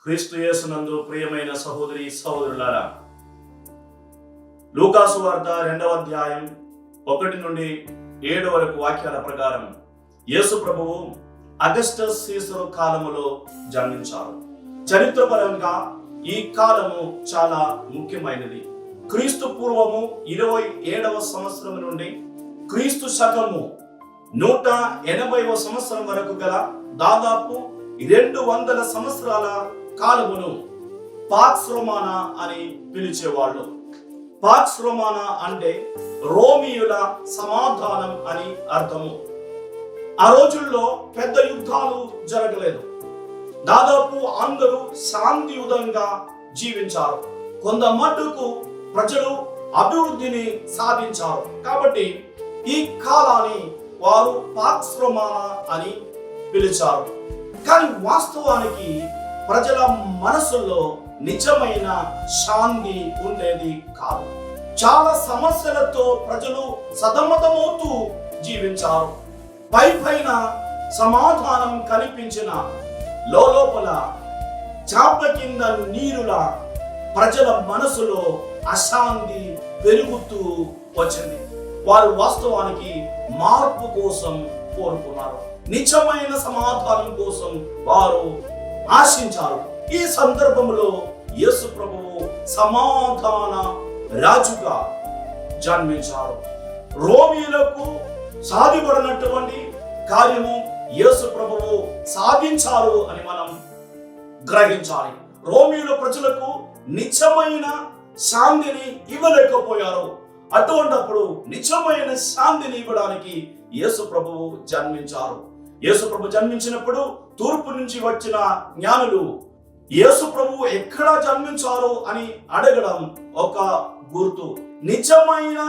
క్రీస్తు యేసునందు ప్రియమైన సహోదరి సహోదరులారా, లూకాసు వార్త 2వ అధ్యాయం 1 నుండి 7 వరకు వాక్యాల ప్రకారం యేసు ప్రభువు అగస్టస్ సీసరు కాలములో జన్మించారు. చరిత్రపరంగా ఈ కాలము చాలా ముఖ్యమైనది. క్రీస్తు పూర్వము 27వ సంవత్సరం నుండి క్రీస్తు శకము 180వ సంవత్సరం వరకు గల దాదాపు 200 సంవత్సరాల కాలమును పాక్స్ రోమానా అని పిలిచేవాళ్ళు. పాక్స్ రోమానా అంటే రోమియుల సమాధానం అని అర్థము. ఆ రోజుల్లో పెద్ద యుద్ధాలు జరగలేదు. దాదాపు అందరూ శాంతియుతంగా జీవించారు. కొంత మట్టుకు ప్రజలు అభివృద్ధిని సాధించారు. కాబట్టి ఈ కాలాన్ని వారు పాక్స్ రోమానా అని పిలిచారు. కానీ వాస్తవానికి ప్రజల మనసుల్లో నిజమైన శాంతి ఉండేది కాదు. చాలా సమస్యలతో ప్రజలు సతమతమవుతూ జీవించారు. పైన సమాధానం కనిపించిన లోపల చాప కింద నీరుల ప్రజల మనసులో అశాంతి పెరుగుతూ వచ్చింది. వారు వాస్తవానికి మార్పు కోసం కోరుకున్నారు. నిజమైన సమాధానం కోసం వారు ఆశించారు. ఈ సందర్భంలో యేసు ప్రభువు సమాధాన రాజుగా జన్మించారు. రోమిలకు సాధిపడినటువంటి కార్యము యేసు ప్రభువు సాధించారు అని మనం గ్రహించాలి. రోమిల ప్రజలకు నిజమైన శాంతిని ఇవ్వలేకపోయారు. అటువంటప్పుడు నిజమైన శాంతిని ఇవ్వడానికి యేసు ప్రభువు జన్మించారు. యేసు ప్రభు జన్మించినప్పుడు తూర్పు నుంచి వచ్చిన జ్ఞానులు యేసు ప్రభువు ఎక్కడ జన్మించారు అని అడగడం ఒక గుర్తు. నిజమైన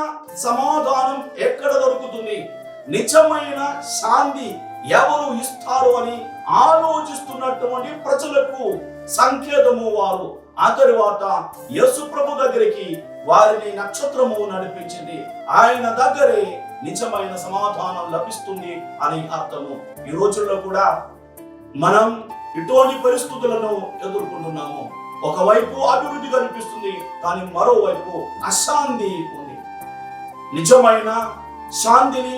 సమాధానం ఎక్కడ దొరుకుతుంది, నిజమైన శాంతి ఎవరు ఇస్తారు అని ఆలోచిస్తున్నటువంటి ప్రజలకు సంకేతము వారు. ఆ తరువాత యేసు ప్రభు దగ్గరికి వారిని నక్షత్రము నడిపించింది. ఆయన దగ్గరే నిజమైన సమాధానం లభిస్తుంది అని అర్థము. ఈ రోజుల్లో కూడా మనం ఇటువంటి పరిస్థితులను ఎదుర్కొంటున్నాము. ఒకవైపు అభివృద్ధి కనిపిస్తుంది, కానీ మరోవైపు అశాంతి ఉంది. నిజమైన శాంతిని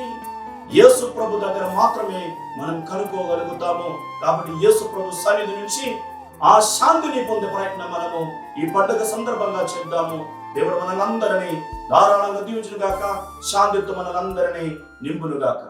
యేసు ప్రభు దగ్గర మాత్రమే మనం కనుక్కోగలుగుతాము. కాబట్టి యేసు ప్రభు సన్నిధి నుంచి ఆ శాంతిని పొందే ప్రయత్నం మనము ఈ పండుగ సందర్భంగా చేద్దాము. దేవుడు మనలందరినీ ధారాళంగా దీవించును గాక, శాంతితో మనలందరినీ నింపును గాక.